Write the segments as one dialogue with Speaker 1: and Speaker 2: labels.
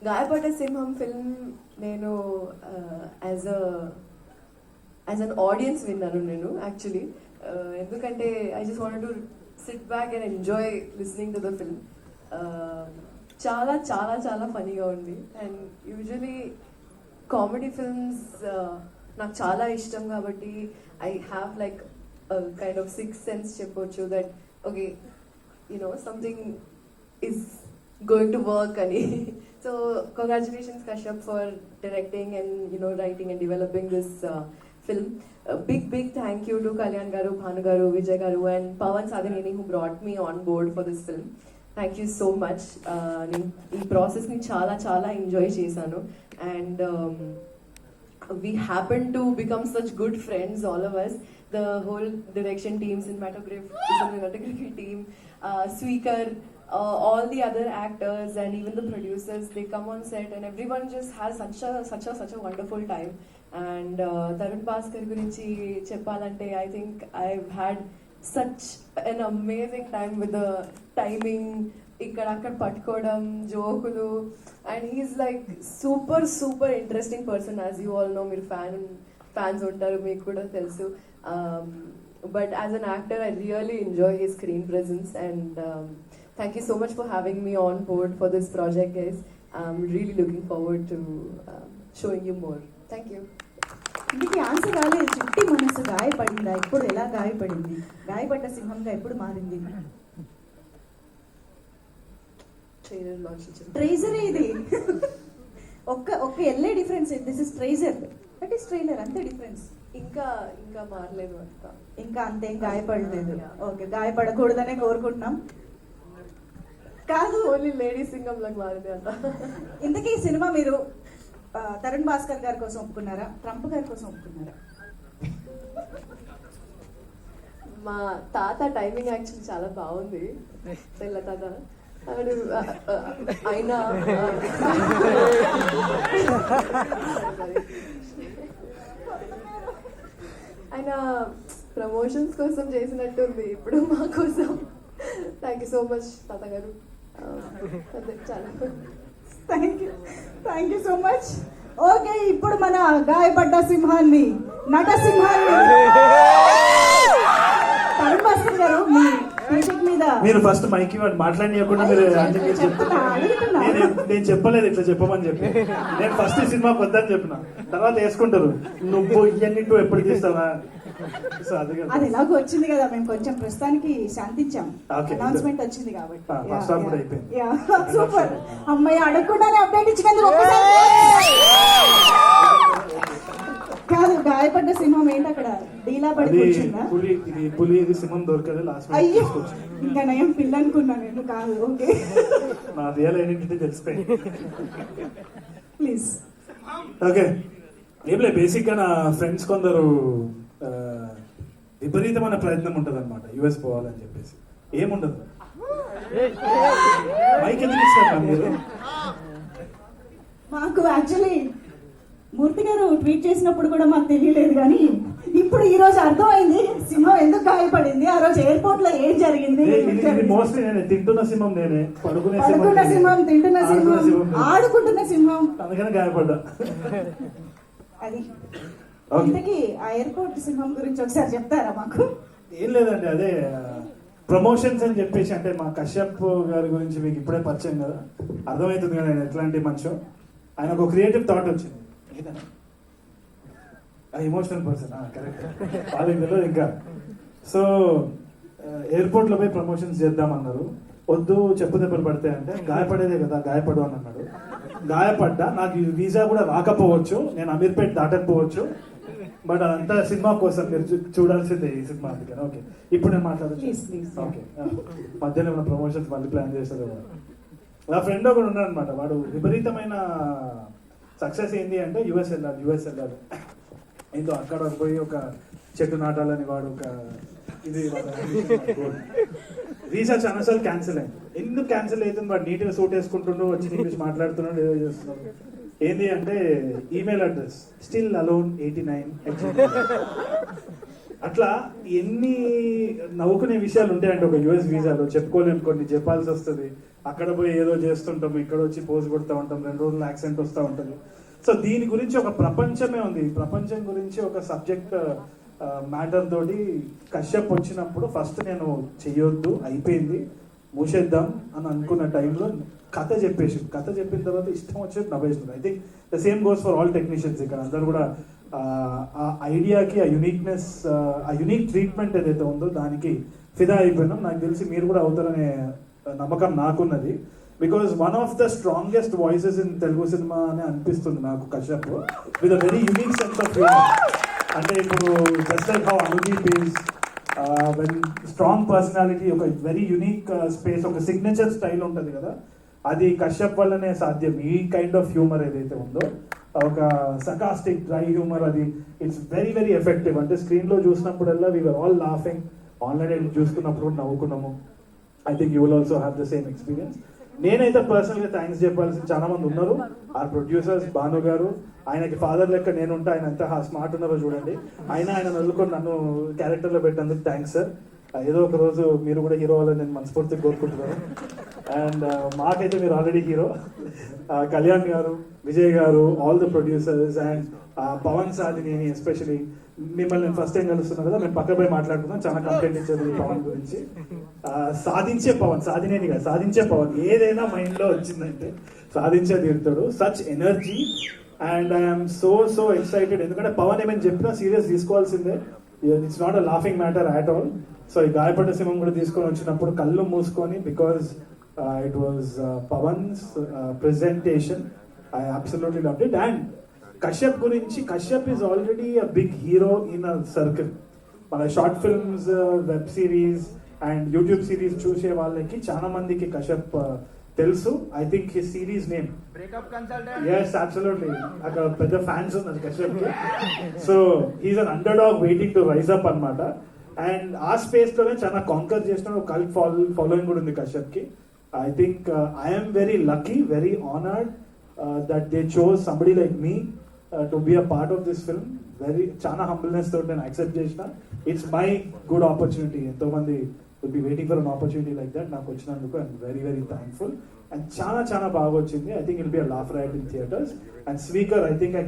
Speaker 1: గాయపడ్డ సింహం ఫిల్మ్ నేను యాజ్ అన్ ఆడియన్స్ విన్నాను నేను యాక్చువల్లీ. ఎందుకంటే I just wanted to SIT back and enjoy listening to the film. చాలా చాలా చాలా ఫనీగా ఉంది. అండ్ యూజువలీ కామెడీ ఫిల్మ్స్ నాకు చాలా ఇష్టం కాబట్టి I have like kind of six sense చెప్పొచ్చు that okay something is going to work ani. So congratulations Kashyap for directing and writing and developing this film. A big thank you to Kalyan garu, Bhanu garu, Vijay garu and Pawan Sadhaneni who brought me on board for this film. Thank you so much. Ee process ni చాలా enjoy chesanu and we happened to become such good friends, all of us, the whole direction team, cinematography team, Sweekar, all the other actors and even the producers, they come on set and everyone just has such a wonderful time. And Tarun Bhaskar gurinchi cheppalante, I think I've had such an amazing time with the timing, ikkada pattukodam, jokulu, and he's like super interesting person, as you all know. Meer fans untaru, meeku kuda telusu. But as an actor I really enjoy his screen presence and thank you so much for having me on board for this project, guys. I'm really looking forward to showing you more. Thank you.
Speaker 2: ఇందుకు answer రాలేదు. చిట్టి మనసు గాయపడిందా? ఇప్పుడు ఎలా గాయపడింది? గాయపడ్డ సింహంగా ఎప్పుడు మారింది?
Speaker 1: Trailer launch
Speaker 2: trizer ఇది ఒక్క ఎల్లే difference. This is trizer, that is trailer, అంతే డిఫరెన్స్.
Speaker 1: ఇంకా మారలేదు అంతా,
Speaker 2: ఇంకా అంతేం గాయపడలేదు. ఓకే, గాయపడకూడదనే కోరుకుంటున్నాం. కాదు,
Speaker 1: ఓన్లీ లేడీ సింగం లాగా మారింది అంత.
Speaker 2: ఇంతకీ ఈ సినిమా మీరు తరుణ్ భాస్కర్ గారి కోసం ఒప్పుకున్నారా, ట్రంప్ గారి కోసం ఒప్పుకున్నారా?
Speaker 1: మా తాత టైమింగ్ యాక్చువల్లీ చాలా బాగుంది. తెల్ల తాత ఆయన ఆయన ప్రమోషన్స్ కోసం చేసినట్టుంది ఇప్పుడు మా కోసం. థ్యాంక్ యూ సో మచ్ తాత గారు. చాలా
Speaker 2: thank you so much. Okay, ఇప్పుడు మన గాయపడ్డ సింహాన్ని, నట సింహాన్ని తరుణ్ భాస్కర్ గారు మీ టీషర్ట్ మీద
Speaker 3: మీరు ఫస్ట్ మైక్ మాట్లాడియకుండా మీరు నేను చెప్పలేదు ఇట్లా చెప్పమని చెప్పి. నేను ఫస్ట్ ఈ సినిమాకి వద్దని చెప్పిన, తర్వాత వేసుకుంటారు నువ్వు ఇవన్నీ ఎప్పుడు తీస్తావా. సో
Speaker 2: అది ఎలాగో వచ్చింది కదా, మేము కొంచెం ప్రస్తుతానికి శాంతించాం. అనౌన్స్మెంట్ వచ్చింది కాబట్టి సూపర్. అమ్మాయి అడగకుండానే అప్డేట్ ఇచ్చినందుకు కాదు. గాయపడ్డ సింహం ఏంటి అక్కడ డీలా పడి కూర్చుందా?
Speaker 3: పులి సింహం దొరకదు లాస్ట్.
Speaker 2: అయ్యో, ఇంకా నయం పిల్ల అనుకున్నా నేను. కాదు, ఓకే,
Speaker 3: నా రియల్ ఐడెంటిటీ తెలిసిపోయింది.
Speaker 2: ప్లీజ్.
Speaker 3: ఓకే, ఏం లేదు, బేసిక్ గా నా ఫ్రెండ్స్ కొందరు విపరీతమైన ప్రయత్నం ఉంటది అనమాట యుఎస్ పోవాలని చెప్పేసి. ఏముండదు, మైక్ ఎందుకు ఇస్తారు మీరు?
Speaker 2: మాకు యాక్చువల్లీ మూర్తి గారు ట్వీట్ చేసినప్పుడు కూడా మాకు తెలియలేదు, కానీ ఇప్పుడు ఈ రోజు అర్థమైంది సింహం ఎందుకు గాయపడింది, ఆ రోజు ఎయిర్పోర్ట్ లో ఏం జరిగింది.
Speaker 3: మోస్ట్లీ నేనే తింటున్న సింహం, నేనే
Speaker 2: పడుకున్న సింహం, తింటున్న సింహం, ఆడుకుంటున్న సింహం,
Speaker 3: అందుకని గాయపడ్డా.
Speaker 2: అది ఇంతకీ ఆ ఎయిర్పోర్ట్ సింహం గురించి ఒకసారి చెప్తారా మాకు?
Speaker 3: ఏం లేదండి, అదే ప్రమోషన్స్ అని చెప్పేసి, అంటే మా కశ్యప్ గారి గురించి మీకు ఇప్పుడే పరిచయం కదా, అర్థమవుతుంది కదా నేను ఎట్లాంటి మనిషి. ఆయన ఒక క్రియేటివ్ థాట్ వచ్చింది, ఎమోషనల్ పర్సన్, కరెక్ట్, వాళ్ళకి తెలియదు ఇంకా. సో ఎయిర్పోర్ట్ లో పోయి ప్రమోషన్స్ చేద్దామన్నారు. వద్దు, చెప్పు దెబ్బలు పడితే అంటే, గాయపడేదే కదా, గాయపడు అని అన్నాడు. గాయపడ్డా, నాకు వీసా కూడా రాకపోవచ్చు, నేను అమీర్పేట్ దాటకపోవచ్చు, బట్ అదంతా సినిమా కోసం మీరు చూడాల్సిందే ఈ సినిమా. అందుకని ఓకే, ఇప్పుడు నేను మాట్లాడచ్చు. ఓకే, మధ్యలో ఏమైనా ప్రమోషన్స్ మళ్ళీ ప్లాన్ చేస్తారు. నా ఫ్రెండ్ ఒకడు ఉన్నాడు అనమాట, వాడు విపరీతమైన సక్సెస్ ఏంటి అంటే యుఎస్ వెళ్ళాలి ఏంటో అక్కడ పోయి ఒక చెట్టు నాటాలని వాడు ఒక ఇది వీసా చాలాసార్లు క్యాన్సిల్ అయింది. ఎందుకు క్యాన్సిల్ అవుతుంది? వాడు నీట్గా సూట్ వేసుకుంటుండో వచ్చి ఇంగ్లీష్ మాట్లాడుతున్నాడు, ఏదో చేస్తున్నాడు. ఏంటి అంటే ఈమెయిల్ అడ్రస్ స్టిల్ అలోన్ 89. అట్లా ఎన్ని నవ్వుకునే విషయాలు ఉంటాయంటే ఒక యుఎస్ వీసాలో చెప్పుకోలేము, కొన్ని చెప్పాల్సి వస్తుంది. అక్కడ పోయి ఏదో చేస్తుంటాం, ఇక్కడ వచ్చి పోజ్ కొడతా ఉంటాం, 2 రోజులు యాక్సెంట్ వస్తూ ఉంటుంది. సో దీని గురించి ఒక ప్రపంచమే ఉంది. ఈ ప్రపంచం గురించి ఒక సబ్జెక్ట్ మ్యాటర్ తోటి కశ్యప్ వచ్చినప్పుడు ఫస్ట్ నేను చెయ్యొద్దు, అయిపోయింది, మూసేద్దాం అని అనుకున్న టైంలో కథ చెప్పిన తర్వాత ఇష్టం వచ్చేది నవ్వేస్తుంది. I think the same goes for all technicians. ఇక్కడ అందరూ కూడా ఆ ఐడియాకి, ఆ యూనిక్నెస్, ఆ యూనిక్ ట్రీట్మెంట్ ఏదైతే ఉందో దానికి ఫిదా అయిపోయినాం. నాకు తెలిసి మీరు కూడా అవుతారనే నమ్మకం నాకున్నది. Because one of the strongest voices in Telugu cinema అని అనిపిస్తుంది నాకు Kashyap, with a very unique sense of humour. అంటే ఇప్పుడు just like how Anudeep is when strong personality, ఒక వెరీ యూనిక్ స్పేస్, ఒక సిగ్నేచర్ స్టైల్ ఉంటుంది కదా, అది కశ్యప్ వల్లనే సాధ్యం. ఈ కైండ్ ఆఫ్ హ్యూమర్ ఏదైతే ఉందో, ఒక సకాస్టిక్ డ్రై హ్యూమర్, అది ఇట్స్ వెరీ వెరీ ఎఫెక్టివ్. అంటే స్క్రీన్ లో చూసినప్పుడల్లా we were all laughing, online చూసుకున్నప్పుడు నవ్వుకున్నాము. I think you will also have the same experience. నేనైతే పర్సనల్ గా థ్యాంక్స్ చెప్పాల్సిన చాలా మంది ఉన్నారు. ఆ ప్రొడ్యూసర్స్, భాను గారు, ఆయనకి ఫాదర్ లెక్క నేనుంటే ఆయన ఎంత స్మార్ట్ ఉన్నారో చూడండి. ఆయన వదులుకొని నన్ను క్యారెక్టర్ లో పెట్టినందుకు థ్యాంక్స్ సార్. ఏదో ఒక రోజు మీరు కూడా హీరో అవ్వాలని నేను మనస్ఫూర్తిగా కోరుకుంటున్నాను. అండ్ మాకైతే మీరు already hero. Kalyan garu, Vijay garu, all the producers, and Pavan Sadhineni especially. మిమ్మల్ని నేను ఫస్ట్ టైం కలుస్తున్నాను కదా, మేము పక్క పోయి మాట్లాడుకున్నాం, చాలా కంప్లైంట్ ఇచ్చారు ఈ పవన్ గురించి. సాధించే పవన్, సాధినేని కాదు, సాధించే పవన్. ఏదైనా మైండ్ లో వచ్చిందంటే సాధించే తీరుతాడు. Such energy. And I'm so excited. ఎందుకంటే పవన్ ఏమైనా చెప్పినా సీరియస్ తీసుకోవాల్సిందే. It's not a laughing matter at all. So ఈ గాయపడ్డ సింహం కూడా తీసుకొని వచ్చినప్పుడు కళ్ళు మూసుకొని, because it was Pavan's presentation, I absolutely loved it. And Kashyap గురించి, Kashyap is already a big hero in a circle. మన short films, web series and YouTube series చూసే వాళ్ళకి చాలా మందికి కశ్యప్ తెలుసు. I think his series name breakup consultant. yes absolutely, అక్కడ పెద్ద fans ఉన్నారు కశ్యప్ కి. So he's an underdog waiting to rise up అన్నమాట. అండ్ ఆ స్పేస్ లోనే చాలా కాంకర్ చేసిన ఒక కల్ట్ ఫాలోయింగ్ కూడా ఉంది కశ్యప్ కి. I think I'm very lucky, very honoured that they chose somebody like me to be a part of this film. Very చాలా హంబుల్నెస్ తోటి నేను యాక్సెప్ట్ చేసిన. It's my good opportunity. ఎంతో మంది will be waiting for an opportunity like that. నాకు వచ్చినందుకు I'm very very thankful. And చాలా బాగా వచ్చింది. I think it be a laugh ride in theatres. And speaker, I think I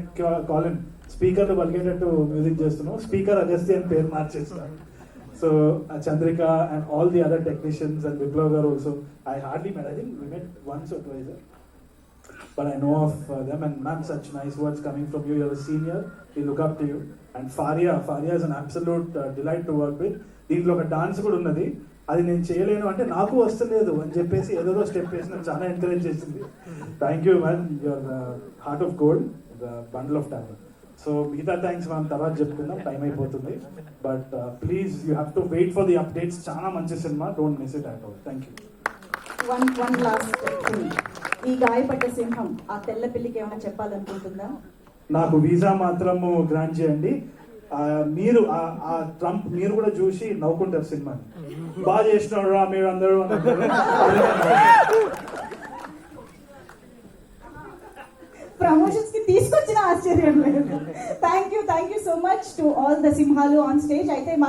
Speaker 3: call him speaker లో పలికేటట్టు music చేస్తున్నాం. Speaker Agastya అని పేరు మార్చేస్తాను. So Chandrika and all the other technicians and Viplav గారు also I hardly met. I think we met once or twice, but I know of them. And ma'am, such nice words coming from you. You're a senior, we look up to you. And Faria is an absolute delight to work with. దీంట్లో ఒక dance కూడా ఉన్నది, అది నేను చేయలేను అంటే నాకు వస్తలేదు అని చెప్పేసి ఏదో స్టెప్ వేసి నాకు చాలా ఎంకరేజ్ చేసింది. Thank you ma'am, your heart of gold, the bundle of talent. So మిగతా థ్యాంక్స్ మనం తర్వాత చెప్పుకుందాం, టైం అయిపోతుంది. But please you have to wait for the updates. చాలా మంచి సినిమా, don't miss it at all. Thank you.
Speaker 2: One last thing. ఈ గాయపడ్డ సింహం ఆ తెల్ల పిల్లికి ఏమైనా చెప్పాలనుకుంటుందా?
Speaker 3: నాకు వీసా మాత్రము గ్రాంట్ చేయండి. మీరు ఆ ట్రంప్ మీరు కూడా చూసి నవ్వుకుంటారు సినిమాని. బాగా చేసినాడు రా మీరు అందరూ.
Speaker 2: ప్రమోషన్స్ కి తీసుకొచ్చిన ఆశ్చర్యం లేదు. Thank you so much to all the సింహాలు ఆన్ స్టేజ్. అయితే మాకు